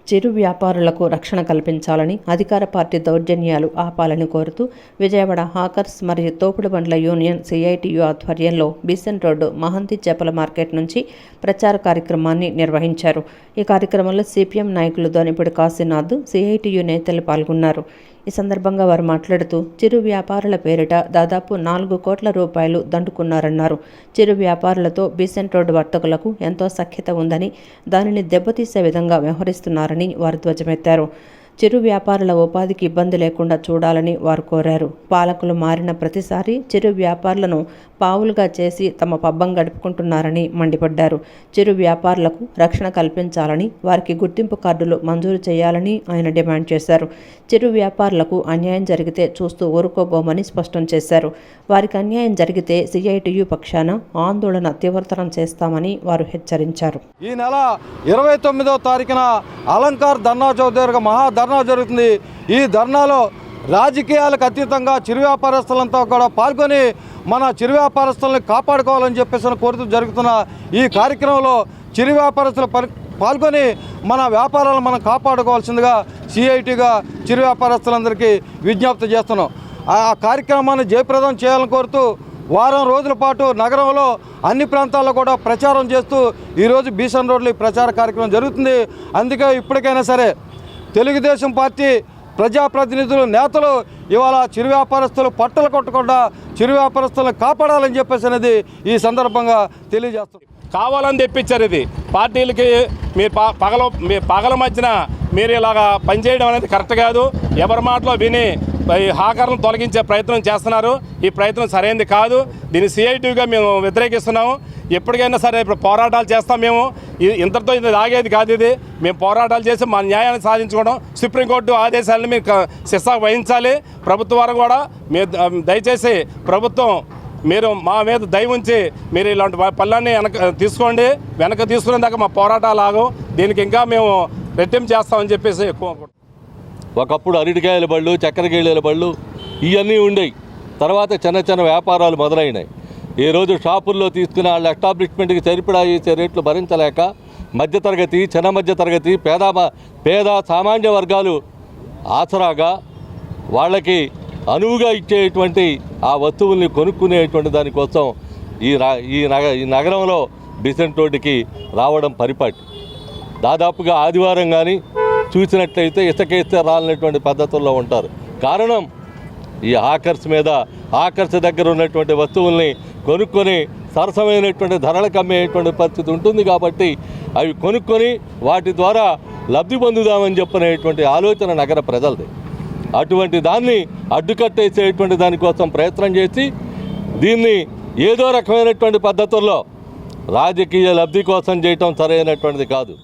చిరు వ్యాపారులకు రక్షణ కల్పించాలని, అధికార పార్టీ దౌర్జన్యాలు ఆపాలని కోరుతూ విజయవాడ హాకర్స్ మరియు తోపుడు బండ్ల యూనియన్ సిఐటియు ఆధ్వర్యంలో బీసెంట్ రోడ్డు మహంతి చేపల మార్కెట్ నుంచి ప్రచార కార్యక్రమాన్ని నిర్వహించారు. ఈ కార్యక్రమంలో సిపిఎం నాయకులు దోనేపూడి కాశీనాథ్, సిఐటియు నేతలు పాల్గొన్నారు. ఈ సందర్భంగా వారు మాట్లాడుతూ చిరు వ్యాపారుల పేరిట దాదాపు 4 కోట్ల రూపాయలు దండుకున్నారన్నారు. చిరు వ్యాపారులతో బీసెంట్ రోడ్డు వర్తకులకు ఎంతో సఖ్యత ఉందని, దానిని దెబ్బతీసే విధంగా వ్యవహరిస్తున్నారని వారు ధ్వజమెత్తారు. చిరు వ్యాపారుల ఉపాధికి ఇబ్బంది లేకుండా చూడాలని వారు కోరారు. పాలకులు మారిన ప్రతిసారి చిరు వ్యాపారులను పావులుగా చేసి తమ పబ్బం గడుపుకుంటున్నారని మండిపడ్డారు. చిరు వ్యాపారులకు రక్షణ కల్పించాలని, వారికి గుర్తింపు కార్డులు మంజూరు చేయాలని ఆయన డిమాండ్ చేశారు. చిరు వ్యాపారులకు అన్యాయం జరిగితే చూస్తూ ఊరుకోబోమని స్పష్టం చేశారు. వారికి అన్యాయం జరిగితే సిఐటియు పక్షాన ఆందోళన తీవ్రతరం చేస్తామని వారు హెచ్చరించారు. ఈ నెల 29వ తారీఖున అలంకార్ ధర్నా చౌదరి మహా ధర్నా జరుగుతుంది. ఈ ధర్నాలో రాజకీయాలకు అతీతంగా చిరు వ్యాపారస్తులంతా కూడా పాల్గొని మన చిరు వ్యాపారస్తులను కాపాడుకోవాలని చెప్పేసి కోరుతూ జరుగుతున్న ఈ కార్యక్రమంలో చిరు వ్యాపారస్తులు పాల్గొని మన వ్యాపారాలను మనం కాపాడుకోవాల్సిందిగా సిఐటిగా చిరు వ్యాపారస్తులందరికీ విజ్ఞప్తి చేస్తున్నాం. ఆ కార్యక్రమాన్ని జయప్రదం చేయాలని కోరుతూ వారం రోజుల పాటు నగరంలో అన్ని ప్రాంతాల్లో కూడా ప్రచారం చేస్తూ ఈరోజు బీసెంట్ రోడ్లో ప్రచార కార్యక్రమం జరుగుతుంది. అందుకే ఇప్పటికైనా సరే తెలుగుదేశం పార్టీ ప్రజాప్రతినిధులు, నేతలు ఇవాళ చిరు వ్యాపారస్తులు పట్టలు కొట్టకుండా చిరు వ్యాపారస్తులను కాపాడాలని చెప్పేసి అనేది ఈ సందర్భంగా తెలియజేస్తుంది. కావాలని తెప్పించారు. ఇది పార్టీలకి మీరు పగల మధ్యన మీరు ఇలాగా పనిచేయడం అనేది కరెక్ట్ కాదు. ఎవరి మాటలో విని హాకర్లను తొలగించే ప్రయత్నం చేస్తున్నారు. ఈ ప్రయత్నం సరైనది కాదు. దీన్ని సిఐటిగా మేము వ్యతిరేకిస్తున్నాము. ఎప్పటికైనా సరే ఇప్పుడు పోరాటాలు చేస్తాం. మేము ఇంతటితో ఇది ఆగేది కాదు. ఇది మేము పోరాటాలు చేసి మా న్యాయాన్ని సాధించుకోవడం, సుప్రీంకోర్టు ఆదేశాలను మీరు శిక్ష వహించాలి. ప్రభుత్వం వారు కూడా మీరు దయచేసి ప్రభుత్వం మీరు మా మీద దయ ఉంచి మీరు ఇలాంటి పనులన్నీ వెనక తీసుకునే దాకా మా పోరాటాలు ఆగవు. దీనికి ఇంకా మేము రెట్టింపు చేస్తామని చెప్పేసి ఎక్కువ. ఒకప్పుడు అరటికాయల బళ్ళు, చక్కెరకేళీల బళ్ళు ఇవన్నీ ఉండేవి. తర్వాత చిన్న చిన్న వ్యాపారాలు మొదలైనాయి. ఈరోజు షాపుల్లో తీసుకునే వాళ్ళ ఎస్టాబ్లిష్మెంట్కి సరిపడా చేసే రేట్లు భరించలేక మధ్యతరగతి, చిన్న మధ్యతరగతి, పేద సామాన్య వర్గాలు ఆసరాగా వాళ్ళకి అనువుగా ఇచ్చేటువంటి ఆ వస్తువుల్ని కొనుక్కునేటువంటి దానికోసం ఈ నగరంలో బిసెంట్ రోడ్డుకి రావడం పరిపాటి. దాదాపుగా ఆదివారం కానీ చూసినట్లయితే ఇసుకేస్తే రాలనేటువంటి పద్ధతుల్లో ఉంటారు. కారణం ఈ హాకర్స్ దగ్గర ఉన్నటువంటి వస్తువుల్ని కొనుక్కొని సరసమైనటువంటి ధరలకు అమ్మేటువంటి పరిస్థితి ఉంటుంది. కాబట్టి అవి కొనుక్కొని వాటి ద్వారా లబ్ధి పొందుదామని చెప్పనేటువంటి ఆలోచన నగర ప్రజలది. అటువంటి దాన్ని అడ్డుకట్టేసేటువంటి దానికోసం ప్రయత్నం చేసి దీన్ని ఏదో రకమైనటువంటి పద్ధతుల్లో రాజకీయ లబ్ధి కోసం చేయటం సరైనటువంటిది కాదు.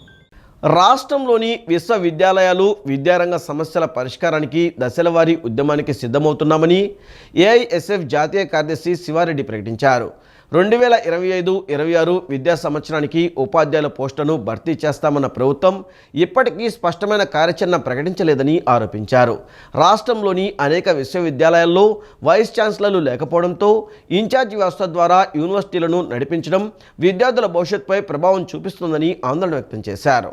రాష్ట్రంలోని విశ్వవిద్యాలయాలు విద్యారంగ సమస్యల పరిష్కారానికి దశలవారీ ఉద్యమానికి సిద్ధమవుతున్నామని ఏఐఎస్ఎఫ్ జాతీయ కార్యదర్శి శివారెడ్డి ప్రకటించారు. 2025-26 విద్యా సంవత్సరానికి ఉపాధ్యాయుల పోస్టులను భర్తీ చేస్తామన్న ప్రభుత్వం ఇప్పటికీ స్పష్టమైన కార్యాచరణ ప్రకటించలేదని ఆరోపించారు. రాష్ట్రంలోని అనేక విశ్వవిద్యాలయాల్లో వైస్ ఛాన్సలర్లు లేకపోవడంతో ఇన్ఛార్జ్ వ్యవస్థ ద్వారా యూనివర్సిటీలను నడిపించడం విద్యార్థుల భవిష్యత్తుపై ప్రభావం చూపిస్తుందని ఆందోళన వ్యక్తం చేశారు.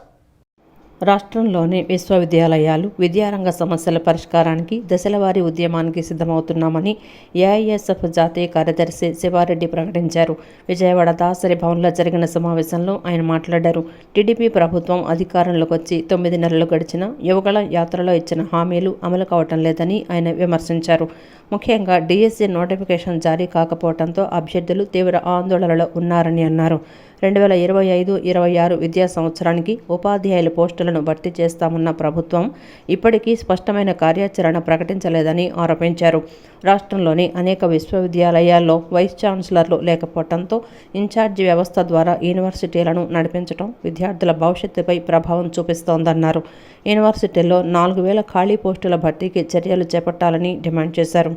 రాష్ట్రంలోని విశ్వవిద్యాలయాలు విద్యారంగ సమస్యల పరిష్కారానికి దశలవారీ ఉద్యమానికి సిద్ధమవుతున్నామని ఏఐఎస్ఎఫ్ జాతీయ కార్యదర్శి శివారెడ్డి ప్రకటించారు. విజయవాడ దాసరి భవన్లో జరిగిన సమావేశంలో ఆయన మాట్లాడారు. టీడీపీ ప్రభుత్వం అధికారంలోకి వచ్చి 9 నెలలు గడిచిన యువగళ యాత్రలో ఇచ్చిన హామీలు అమలు కావటం లేదని ఆయన విమర్శించారు. ముఖ్యంగా డిఎస్సి నోటిఫికేషన్ జారీ కాకపోవడంతో అభ్యర్థులు తీవ్ర ఆందోళనలో ఉన్నారని అన్నారు. 2025-26 విద్యా సంవత్సరానికి ఉపాధ్యాయుల పోస్టులను భర్తీ చేస్తామన్న ప్రభుత్వం ఇప్పటికీ స్పష్టమైన కార్యాచరణ ప్రకటించలేదని ఆరోపించారు. రాష్ట్రంలోని అనేక విశ్వవిద్యాలయాల్లో వైస్ ఛాన్సలర్లు లేకపోవడంతో ఇన్ఛార్జి వ్యవస్థ ద్వారా యూనివర్సిటీలను నడిపించడం విద్యార్థుల భవిష్యత్తుపై ప్రభావం చూపిస్తోందన్నారు. యూనివర్సిటీల్లో 4000 ఖాళీ పోస్టుల భర్తీకి చర్యలు చేపట్టాలని డిమాండ్ చేశారు.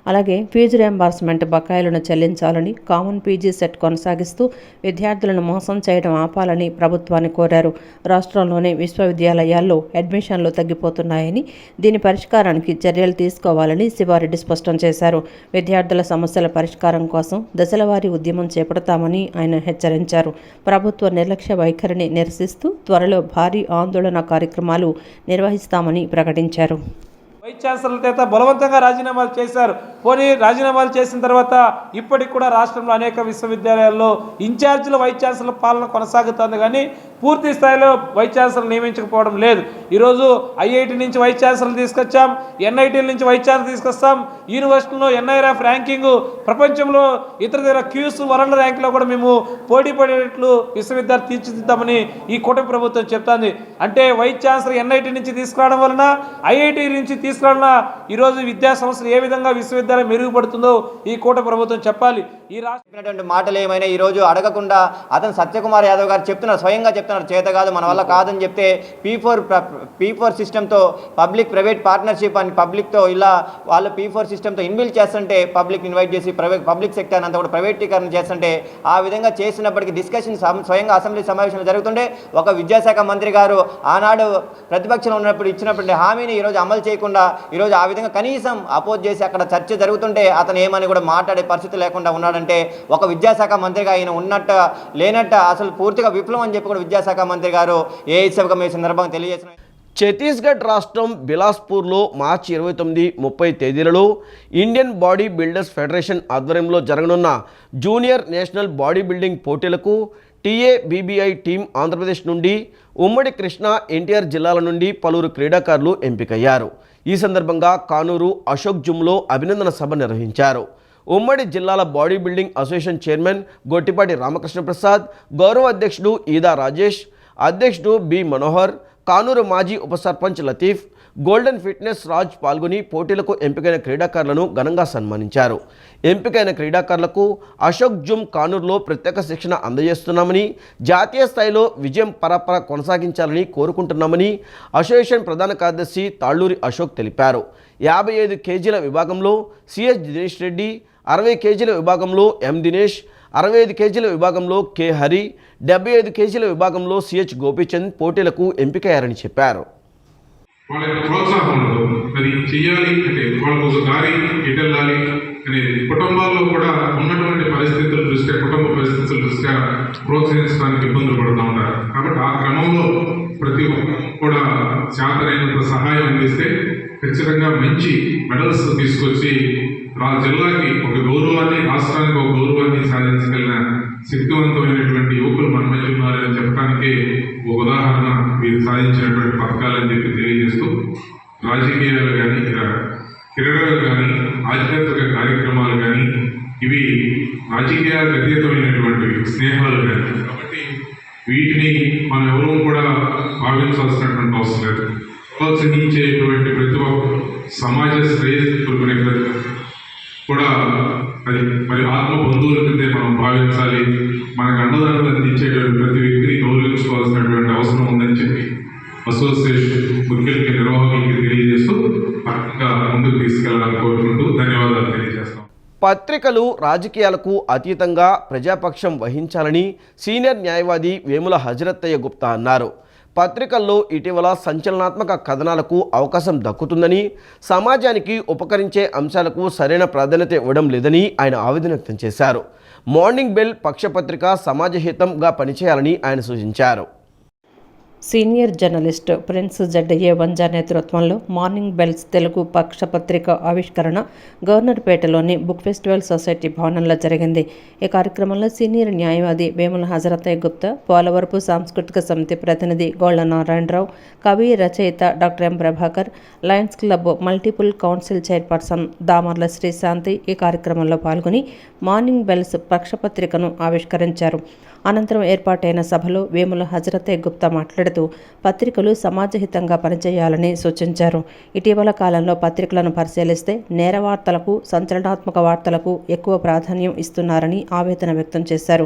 అలాగే ఫీజు రియంబర్స్మెంట్ బకాయిలను చెల్లించాలని, కామన్ పీజీ సెట్ కొనసాగిస్తూ విద్యార్థులను మోసం చేయడం ఆపాలని ప్రభుత్వాన్ని కోరారు. రాష్ట్రంలోని విశ్వవిద్యాలయాల్లో అడ్మిషన్లు తగ్గిపోతున్నాయని, దీని పరిష్కారానికి చర్యలు తీసుకోవాలని శివారెడ్డి స్పష్టం చేశారు. విద్యార్థుల సమస్యల పరిష్కారం కోసం దశలవారీ ఉద్యమం చేపడతామని ఆయన హెచ్చరించారు. ప్రభుత్వ నిర్లక్ష్య వైఖరిని నిరసిస్తూ త్వరలో భారీ ఆందోళన కార్యక్రమాలు నిర్వహిస్తామని ప్రకటించారు. వైస్ ఛాన్సలర్ చేత బలవంతంగా రాజీనామాలు చేశారు. పోనీ రాజీనామాలు చేసిన తర్వాత ఇప్పటికి కూడా రాష్ట్రంలో అనేక విశ్వవిద్యాలయాల్లో ఇన్ఛార్జీల వైస్ ఛాన్సలర్ పాలన కొనసాగుతుంది, కానీ పూర్తి స్థాయిలో వైస్ ఛాన్సలర్ నియమించకపోవడం లేదు. ఈరోజు ఐఐటి నుంచి వైస్ ఛాన్సలర్ తీసుకొచ్చాం, ఎన్ఐటీల నుంచి వైస్ ఛాన్సలర్ తీసుకొస్తాం. యూనివర్సిటీలో ఎన్ఐఆర్ఎఫ్ ర్యాంకింగ్ ప్రపంచంలో ఇతర క్యూస్ వరల్డ్ ర్యాంకులో కూడా మేము పోటీ పడేటట్లు విశ్వవిద్యాలయం తీర్చిదిద్దామని ఈ కూటమి ప్రభుత్వం చెప్తుంది. అంటే వైస్ ఛాన్సలర్ ఎన్ఐటి నుంచి తీసుకురావడం వలన, ఐఐటి నుంచి తీసుకురావడం ఈరోజు విద్యా సంస్థలు ఏ విధంగా విశ్వవిద్యాలయం మెరుగుపడుతుందో ఈ కూటమి ప్రభుత్వం చెప్పాలి. ఈ రాష్ట్ర మాటలు ఏమైనా ఈరోజు అడగకుండా అతను సత్యకుమార్ యాదవ్ గారు చెప్తున్నారు, స్వయంగా చెప్తున్నారు, చేత కాదు మన వల్ల కాదని చెప్తే P4 సిస్టంతో పబ్లిక్ ప్రైవేట్ పార్ట్నర్షిప్ అని పబ్లిక్తో ఇలా వాళ్ళు P4 సిస్టంతో ఇన్బిల్డ్ చేస్తుంటే పబ్లిక్ ఇన్వైట్ చేసి పబ్లిక్ సెక్టర్ అంతా కూడా ప్రైవేటీకరణ చేస్తుంటే ఆ విధంగా చేసినప్పటికీ డిస్కషన్ స్వయంగా అసెంబ్లీ సమావేశంలో జరుగుతుంటే ఒక విద్యాశాఖ మంత్రి గారు ఆనాడు ప్రతిపక్షంలో ఉన్నప్పుడు ఇచ్చినటువంటి హామీని ఈరోజు అమలు చేయకుండా ఈరోజు ఆ విధంగా కనీసం అపోజ్ చేసి అక్కడ చర్చ జరుగుతుంటే అతను ఏమని కూడా మాట్లాడే పరిస్థితి లేకుండా ఉన్నాడంటే ఒక విద్యాశాఖ మంత్రిగా ఆయన ఉన్నట్టు లేనట్టు అసలు పూర్తిగా విప్లవం అని చెప్పి కూడా విద్యాశాఖ మంత్రి గారు ఏఐఎస్ఎఫ్గా మీ సందర్భంగా తెలియజేసిన. ఛత్తీస్గఢ్ రాష్ట్రం బిలాస్పూర్లో మార్చి 29-30 తేదీలలో ఇండియన్ బాడీ బిల్డర్స్ ఫెడరేషన్ ఆధ్వర్యంలో జరగనున్న జూనియర్ నేషనల్ బాడీ బిల్డింగ్ పోటీలకు టీఏబీబీఐ టీం ఆంధ్రప్రదేశ్ నుండి, ఉమ్మడి కృష్ణా, ఎన్టీఆర్ జిల్లాల నుండి పలువురు క్రీడాకారులు ఎంపికయ్యారు. ఈ సందర్భంగా కానూరు అశోక్ జుమ్లో అభినందన సభ నిర్వహించారు. ఉమ్మడి జిల్లాల body building association chairman Gottipati Ramakrishna Prasad, గౌరవ అధ్యక్షుడు ఈదా రాజేష్, అధ్యక్షుడు బి మనోహర్, కానూరు మాజీ ఉప సర్పంచ్ లతీఫ్, గోల్డెన్ ఫిట్నెస్ రాజ్ పాల్గొని పోటీలకు ఎంపికైన క్రీడాకారులను ఘనంగా సన్మానించారు. ఎంపికైన క్రీడాకారులకు అశోక్ జుమ్ కానూరులో ప్రత్యేక శిక్షణ అందజేస్తున్నామని, జాతీయ స్థాయిలో విజయం పరపర కొనసాగించాలని కోరుకుంటున్నామని అసోసియేషన్ ప్రధాన కార్యదర్శి తాళ్లూరి అశోక్ తెలిపారు. 55 కేజీల విభాగంలో సిఎస్ దినేష్ రెడ్డి, 60 కేజీల విభాగంలో ఎం దినేష్, 65 కేజీల విభాగంలో కె హరి, 75 కేజీల విభాగంలో సిహెచ్ గోపీచంద్ పోటీలకు ఎంపికయ్యారని చెప్పారు. వాళ్ళ ప్రోత్సాహంలో అది చెయ్యాలి అంటే వాళ్ళకు ఒక దారి ఎటెళ్ళాలి అనేది కుటుంబాల్లో కూడా ఉన్నటువంటి పరిస్థితుల దృష్ట్యా, కుటుంబ పరిస్థితుల దృష్ట్యా ప్రోత్సహించడానికి ఇబ్బందులు పడుతూ ఉంటారు. కాబట్టి ఆ క్రమంలో ప్రతి ఒక్కరు కూడా చేతనైనంత సహాయం అందిస్తే ఖచ్చితంగా మంచి మెడల్స్ తీసుకొచ్చి జిల్లాకి ఒక గౌరవాన్ని, రాష్ట్రానికి ఒక గౌరవాన్ని సాధించగలిగిన శక్తివంతమైనటువంటి యువకులు మన మధ్య ఉన్నారని చెప్పడానికి ఒక ఉదాహరణ మీరు సాధించినటువంటి పథకాలని చెప్పి తెలియజేస్తూ, రాజకీయాలు కానీ, క్రీడలు కానీ, ఆధ్యాత్మిక కార్యక్రమాలు కానీ, ఇవి రాజకీయాలకు అతీతమైనటువంటివి, స్నేహాలు కానీ. కాబట్టి వీటిని మనం ఎవరూ కూడా భావించాల్సినటువంటి అవసరం లేదు. ప్రోత్సహించేటువంటి ప్రతి ఒక్క సమాజ శ్రేయస్సు కోరుకునే కూడా అది మరి ఆత్మ బంధువుల కిందే మనం భావించాలి. మనకు అండదండలు అందించేటువంటి ప్రతి వ్యక్తిని గౌరవించుకోవాల్సినటువంటి అవసరం ఉందని చెప్పి అసోసియేషన్ ముఖ్యులకి, నిర్వాహకులకి తెలియజేస్తూ ముందుకు తీసుకెళ్లాలని కోరుకుంటూ ధన్యవాదాలు తెలియజేస్తాం. పత్రికలు రాజకీయాలకు అతీతంగా ప్రజాపక్షం వహించాలని సీనియర్ న్యాయవాది వేముల హజరత్తయ్య గుప్తా అన్నారు. పత్రికల్లో ఇటీవల సంచలనాత్మక కథనాలకు అవకాశం దక్కుతుందని, సమాజానికి ఉపకరించే అంశాలకు సరైన ప్రాధాన్యత ఇవ్వడం లేదని ఆయన ఆవేదన వ్యక్తం చేశారు. మార్నింగ్ బెల్ పక్షపత్రిక సమాజహితంగా పనిచేయాలని ఆయన సూచించారు. సీనియర్ జర్నలిస్ట్ ప్రిన్స్ జడ్డయ్య వంజా నేతృత్వంలో మార్నింగ్ బెల్స్ తెలుగు పక్షపత్రిక ఆవిష్కరణ గవర్నర్పేటలోని బుక్ ఫెస్టివల్ సొసైటీ భవనంలో జరిగింది. ఈ కార్యక్రమంలో సీనియర్ న్యాయవాది వేముల హజరత్తయ్య గుప్తా, పోలవరపు సాంస్కృతిక సమితి ప్రతినిధి గోళ్ల నారాయణరావు, కవి రచయిత doctor M Prabhakar, Lions club multiple council chairperson Damarla Srishanti ఈ కార్యక్రమంలో పాల్గొని మార్నింగ్ బెల్స్ పక్షపత్రికను ఆవిష్కరించారు. అనంతరం ఏర్పాటైన సభలో వేముల హజరత్తయ్య గుప్తా మాట్లాడుతూ పత్రికలు సమాజహితంగా పనిచేయాలని సూచించారు. ఇటీవల కాలంలో పత్రికలను పరిశీలిస్తే నేర వార్తలకు, సంచలనాత్మక వార్తలకు ఎక్కువ ప్రాధాన్యం ఇస్తున్నారని ఆవేదన వ్యక్తం చేశారు.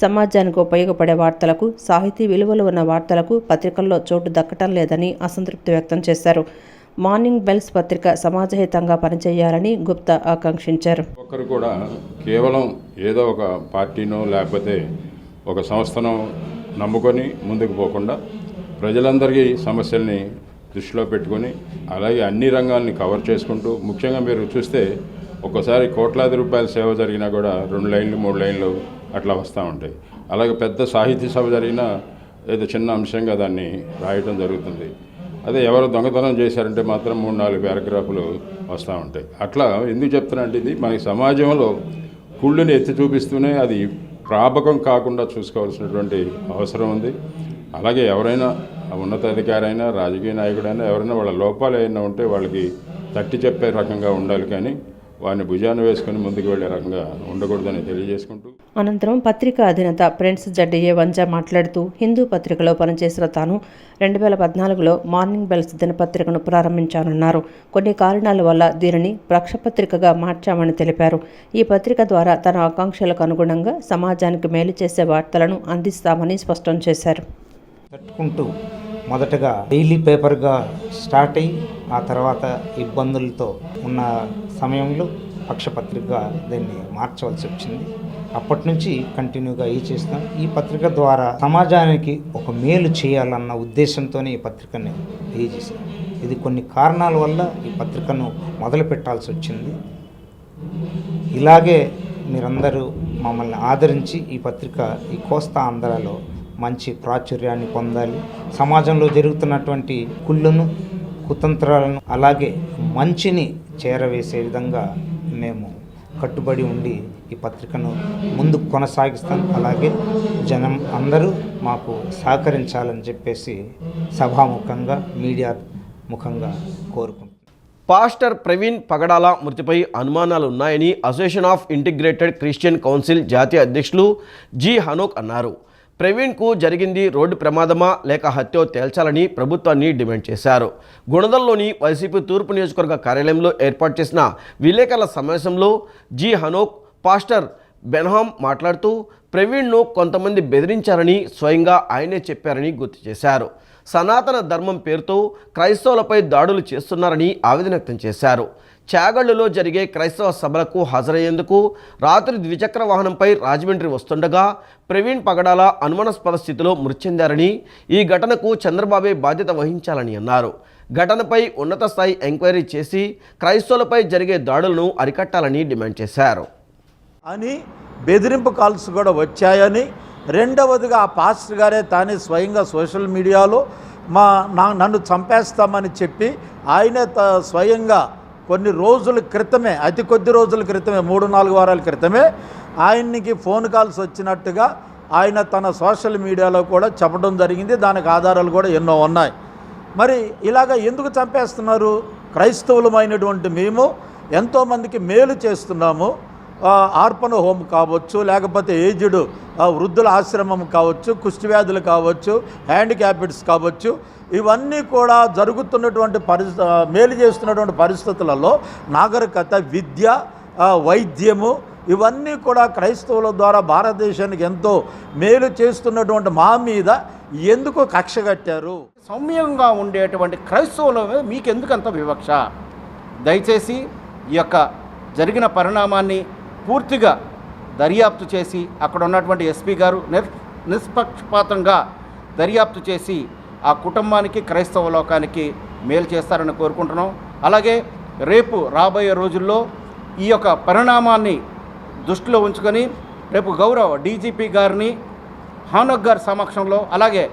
సమాజానికి ఉపయోగపడే వార్తలకు, సాహితీ విలువలు ఉన్న వార్తలకు పత్రికల్లో చోటు దక్కటం లేదని అసంతృప్తి వ్యక్తం చేశారు. మార్నింగ్ బెల్స్ పత్రిక సమాజహితంగా పనిచేయాలని గుప్తా ఆకాంక్షించారు. ఒక్కరు కూడా కేవలం ఏదో ఒక పార్టీనో లేకపోతే ఒక సంస్థను నమ్ముకొని ముందుకు పోకుండా ప్రజలందరికీ సమస్యల్ని దృష్టిలో పెట్టుకొని అలాగే అన్ని రంగాల్ని కవర్ చేసుకుంటూ, ముఖ్యంగా మీరు చూస్తే ఒక్కోసారి కోట్లాది రూపాయల సేవ జరిగినా కూడా 2 లైన్లు 3 లైన్లు అట్లా వస్తూ ఉంటాయి. అలాగే పెద్ద సాహితీ సభ జరిగినా ఏదో చిన్న అంశంగా దాన్ని రాయటం జరుగుతుంది. అదే ఎవరు దొంగతనం చేశారంటే మాత్రం 3-4 పారాగ్రాఫ్లు వస్తూ ఉంటాయి. అట్లా ఎందుకు చెప్తున్నా అంటే, ఇది మనకి సమాజంలో కుళ్ళుని ఎత్తి చూపిస్తూనే అది ప్రాపకం కాకుండా చూసుకోవాల్సినటువంటి అవసరం ఉంది. అలాగే ఎవరైనా ఉన్నతాధికారి అయినా, రాజకీయ నాయకుడైనా, ఎవరైనా వాళ్ళ లోపాలు ఏమైనా ఉంటే వాళ్ళకి తట్టి చెప్పే రకంగా ఉండాలి, కానీ వారిని భుజాన్ని వేసుకొని ముందుకు వెళ్లే రకంగా ఉండకూడదని తెలియజేసుకుంటూ, అనంతరం పత్రికా అధినేత ప్రిన్స్ జడ్డయ్య వంజా మాట్లాడుతూ హిందూ పత్రికలో పనిచేసిన తాను 2014లో మార్నింగ్ బెల్స్ దినపత్రికను ప్రారంభించానన్నారు. కొన్ని కారణాల వల్ల దీనిని పక్షపత్రికగా మార్చామని తెలిపారు. ఈ పత్రిక ద్వారా తన ఆకాంక్షలకు అనుగుణంగా సమాజానికి మేలు చేసే వార్తలను అందిస్తామని స్పష్టం చేశారు. తట్టుకుంటూ మొదటగా డైలీ పేపర్గా స్టార్ట్ అయ్యి ఆ తర్వాత ఇబ్బందులతో ఉన్న సమయంలో పక్షపత్రికగా దీన్ని మార్చవలసి వచ్చింది. అప్పటి నుంచి కంటిన్యూగా చేస్తాం. ఈ పత్రిక ద్వారా సమాజానికి ఒక మేలు చేయాలన్న ఉద్దేశంతోనే ఈ పత్రికని చేసాం. ఇది కొన్ని కారణాల వల్ల ఈ పత్రికను మొదలు పెట్టాల్సి వచ్చింది. ఇలాగే మీరందరూ మమ్మల్ని ఆదరించి ఈ పత్రిక ఈ కోస్తా ఆంధ్రాలో మంచి ప్రాచుర్యాన్ని పొందాలి. సమాజంలో జరుగుతున్నటువంటి కుళ్ళును, కుతంత్రాలను, అలాగే మంచిని చేరవేసే విధంగా మేము కట్టుబడి ఉండి ఈ పత్రికను ముందుకు కొనసాగిస్తాం. అలాగే జనం అందరూ మాకు సహకరించాలని చెప్పేసి సభాముఖంగా, మీడియా ముఖంగా కోరుకుంటున్నాం. పాస్టర్ ప్రవీణ్ పగడాల మృతిపై అనుమానాలు ఉన్నాయని association of integrated Christian council జాతీయ అధ్యక్షులు జి హనోక్ అన్నారు. ప్రవీణ్కు జరిగింది రోడ్డు ప్రమాదమా లేక హత్యో తేల్చాలని ప్రభుత్వాన్ని డిమాండ్ చేశారు. గుణదల్లోని వైసీపీ తూర్పు నియోజకవర్గ కార్యాలయంలో ఏర్పాటు చేసిన విలేకరుల సమావేశంలో జి హనోక్ పాస్టర్ బెన్హామ్ మాట్లాడుతూ ప్రవీణ్ను కొంతమంది బెదిరించారని స్వయంగా ఆయనే చెప్పారని గుర్తు చేశారు. సనాతన ధర్మం పేరుతో క్రైస్తవులపై దాడులు చేస్తున్నారని ఆవేదన వ్యక్తం చేశారు. చాగళ్లులో జరిగే క్రైస్తవ సభలకు హాజరయ్యేందుకు రాత్రి ద్విచక్ర వాహనంపై రాజమండ్రి వస్తుండగా ప్రవీణ్ పగడాల అనుమానాస్పద స్థితిలో మృతి చెందారని, ఈ ఘటనకు చంద్రబాబే బాధ్యత వహించాలని అన్నారు. ఘటనపై ఉన్నత స్థాయి ఎంక్వైరీ చేసి క్రైస్తవులపై జరిగే దాడులను అరికట్టాలని డిమాండ్ చేశారు. అని బెదిరింపు కాల్స్ కూడా వచ్చాయని, రెండవదిగా ఆ పాస్టర్ గారే తానే స్వయంగా సోషల్ మీడియాలో నన్ను చంపేస్తామని చెప్పి ఆయనే స్వయంగా కొన్ని రోజుల క్రితమే, అతి కొద్ది రోజుల క్రితమే, 3-4 వారాల క్రితమే ఆయనకి ఫోన్ కాల్స్ వచ్చినట్టుగా ఆయన తన సోషల్ మీడియాలో కూడా చెప్పడం జరిగింది. దానికి ఆధారాలు కూడా ఎన్నో ఉన్నాయి. మరి ఇలాగ ఎందుకు చంపేస్తున్నారు? క్రైస్తవులమైనటువంటి మేము ఎంతోమందికి మేలు చేస్తున్నాము. ఆర్పణ హోమ్ కావచ్చు, లేకపోతే ఏజ్డ్ వృద్ధుల ఆశ్రమం కావచ్చు, కుష్ఠవ్యాధులు కావచ్చు, హ్యాండిక్యాప్డ్స్ కావచ్చు, ఇవన్నీ కూడా జరుగుతున్నటువంటి మేలు చేస్తున్నటువంటి పరిస్థితులలో నాగరికత, విద్య, వైద్యము ఇవన్నీ కూడా క్రైస్తవుల ద్వారా భారతదేశానికి ఎంతో మేలు చేస్తున్నటువంటి మా మీద ఎందుకు కక్ష కట్టారు? సౌమ్యంగా ఉండేటువంటి క్రైస్తవుల మీద మీకెందుకంత వివక్ష? దయచేసి ఈ యొక్క జరిగిన పరిణామాన్ని పూర్తిగా దర్యాప్తు చేసి అక్కడ ఉన్నటువంటి ఎస్పీ గారు నిష్పక్షపాతంగా దర్యాప్తు చేసి ఆ కుటుంబానికి, క్రైస్తవ లోకానికి మేలు చేస్తారని కోరుకుంటున్నాం. అలాగే రేపు రాబోయే రోజుల్లో ఈ యొక్క పరిణామాన్ని దృష్టిలో ఉంచుకొని రేపు గౌరవ డీజీపీ గారిని, హానోక్ గారి సమక్షంలో, అలాగే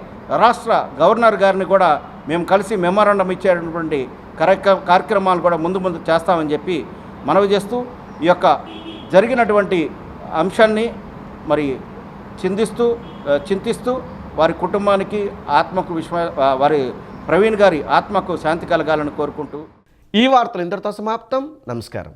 రాష్ట్ర గవర్నర్ గారిని కూడా మేము కలిసి మెమోరాండం ఇచ్చేటటువంటి కార్యక్రమాలు కూడా ముందు చేస్తామని చెప్పి మనవి చేస్తూ ఈ యొక్క జరిగినటువంటి అంశాన్ని మరి చింతిస్తూ వారి కుటుంబానికి, ఆత్మకు వారి ప్రవీణ్ గారి ఆత్మకు శాంతి కలగాలని కోరుకుంటూ ఈ వార్తలు ఇంతటితో సమాప్తం. నమస్కారం.